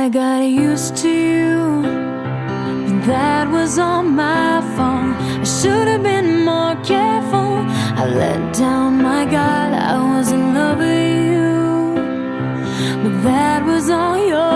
I got used to you, but that was all my fault. I should have been more careful. I let down my guard. I was in love with you, but that was all your